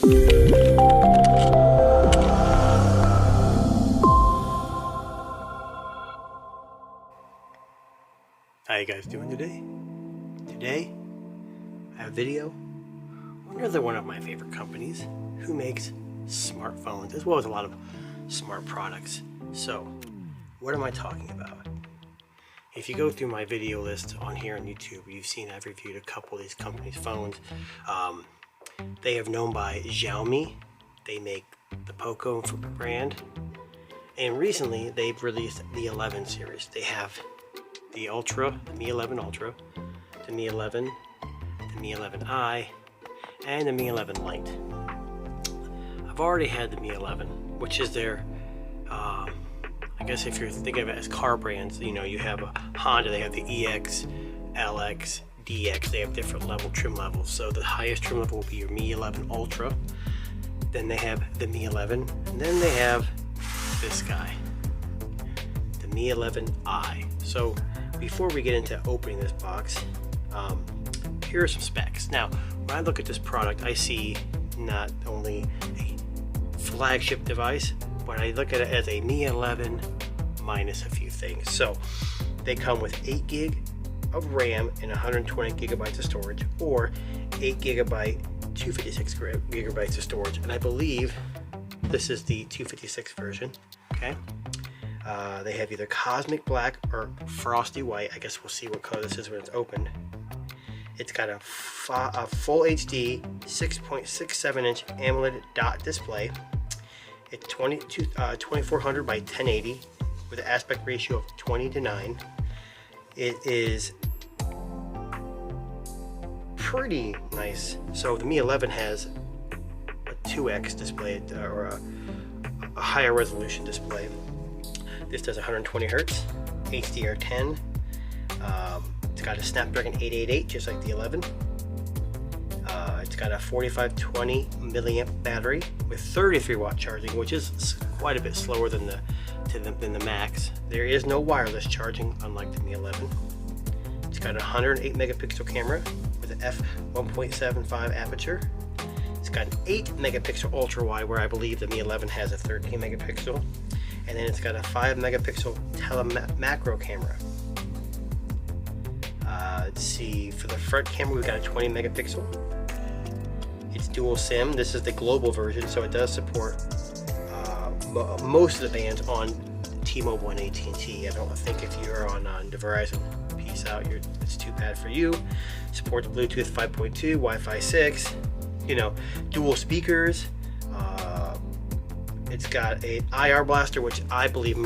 How you guys doing today? Today, I have a video on another one of my favorite companies who makes smartphones as well as a lot of smart products. So, what am I talking about? If you go through my video list on here on YouTube, you've seen I've reviewed a couple of these companies' phones. They are known by Xiaomi. They make the Poco brand. And recently, they've released the 11 series. They have the Ultra, the Mi 11 Ultra, the Mi 11, the Mi 11i, and the Mi 11 Lite. I've already had the Mi 11, which is their, I guess if you're thinking of it as car brands, you know, you have a Honda, they have the EX, LX, DX, they have different trim levels. So the highest trim level will be your Mi 11 Ultra, then they have the Mi 11, and then they have this guy, the Mi 11i. So before we get into opening this box, here are some specs. Now, when I look at this product, I see not only a flagship device, but I look at it as a Mi 11 minus a few things. So they come with 8 gig of RAM and 120 gigabytes of storage, or 8 gigabyte 256 gigabytes of storage, and I believe this is the 256 version. Okay. They have either Cosmic Black or Frosty White. I guess we'll see what color this is when it's opened. It's got a full HD 6.67 inch AMOLED dot display. It's 2400 by 1080 with an aspect ratio of 20:9. It is pretty nice. So the Mi 11 has a 2x display, or a higher resolution display. This does 120 hertz, HDR10. It's got a Snapdragon 888, just like the 11. It's got a 4520 milliamp battery with 33 watt charging, which is quite a bit slower than the Max. There is no wireless charging, unlike the Mi 11. It's got a 108 megapixel camera with an f1.75 aperture. It's got an 8 megapixel ultra wide, where I believe the Mi 11 has a 13 megapixel. And then it's got a 5 megapixel macro camera. Let's see, for the front camera we've got a 20 megapixel. It's dual SIM. This is the global version, so it does support most of the bands on T-Mobile and AT&T. I don't think if you're on the Verizon, peace out, it's too bad for you. Supports Bluetooth 5.2, Wi-Fi 6, you know, dual speakers. It's got a IR blaster, which I believe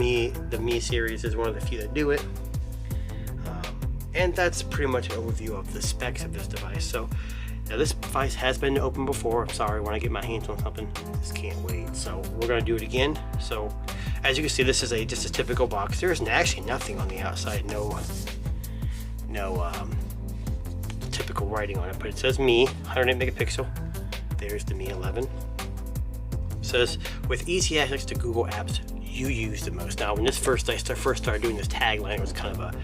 the Mi series is one of the few that do it. And that's pretty much an overview of the specs of this device. So now this device has been opened before. I'm sorry, when I get my hands on something, I just can't wait. So we're gonna do it again. So as you can see, this is just a typical box. There is actually nothing on the outside, no typical writing on it, but it says Mi, 108 megapixel. There's the Mi 11. It says, with easy access to Google apps you use the most. Now, when I first started doing this tagline, it was kind of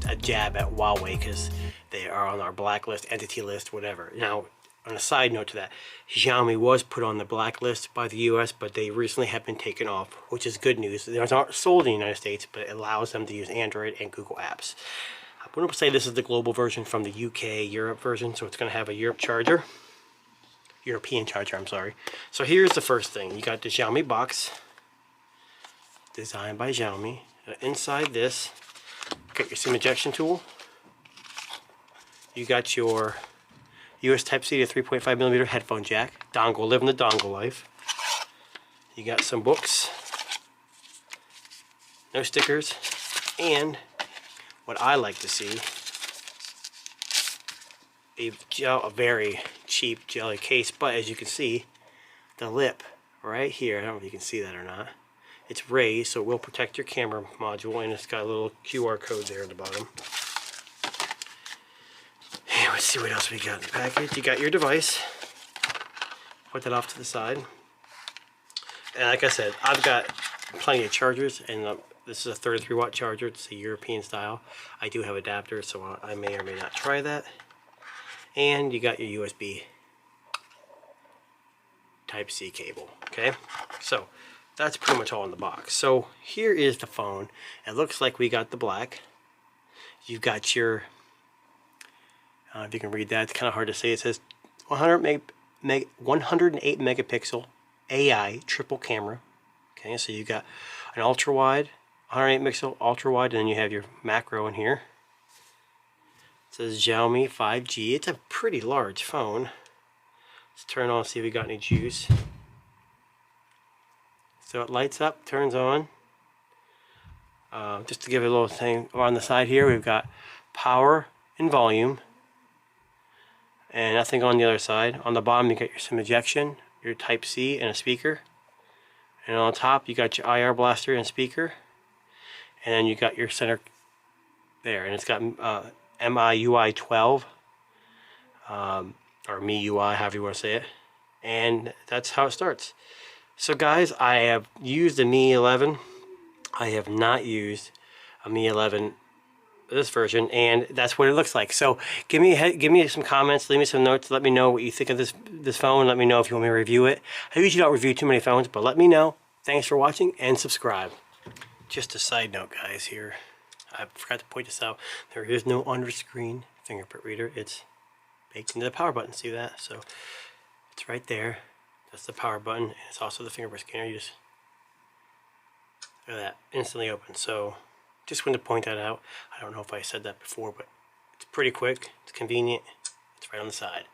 a jab at Huawei, because they are on our blacklist, entity list, whatever. Now, on a side note to that, Xiaomi was put on the blacklist by the US, but they recently have been taken off, which is good news. They aren't sold in the United States, but it allows them to use Android and Google apps. I'm going to say this is the global version from the UK, Europe version, so it's going to have a European charger, I'm sorry. So here's the first thing. You got the Xiaomi box, designed by Xiaomi. Inside this, you got your SIM ejection tool. You got your US Type-C to 3.5mm headphone jack, dongle, living the dongle life. You got some books, no stickers, and what I like to see, a very cheap jelly case, but as you can see, the lip right here, I don't know if you can see that or not, it's raised, so it will protect your camera module, and it's got a little QR code there at the bottom. And let's see what else we got in the package. You got your device, put that off to the side, and like I said, I've got plenty of chargers, and this is a 33 watt charger. It's a European style. I do have adapters, so I may or may not try that. And you got your USB Type-C cable. Okay, so that's pretty much all in the box. So here is the phone. It looks like we got the black. You've got your, if you can read that, it's kind of hard to say. It says 108 megapixel AI triple camera. Okay, so you got an ultra wide, 108 megapixel ultra wide, and then you have your macro in here. It says Xiaomi 5G. It's a pretty large phone. Let's turn on, see if we got any juice. So it lights up, turns on. Just to give it a little thing on the side here, we've got power and volume, and nothing on the other side. On the bottom, you got your SIM ejection, your Type-C, and a speaker. And on top, you got your IR blaster and speaker. And then you got your center there, and it's got MIUI 12, or MIUI, however you want to say it. And that's how it starts. So guys, I have used the Mi 11. I have not used a Mi 11, this version, and that's what it looks like. So give me some comments, leave me some notes, let me know what you think of this phone. Let me know if you want me to review it. I usually don't review too many phones, but let me know. Thanks for watching, and subscribe. Just a side note, guys, here. I forgot to point this out. There is no under-screen fingerprint reader. It's baked into the power button. See that? So it's right there. That's the power button. And it's also the fingerprint scanner. You just look at that, instantly open. So just wanted to point that out. I don't know if I said that before, but it's pretty quick. It's convenient. It's right on the side.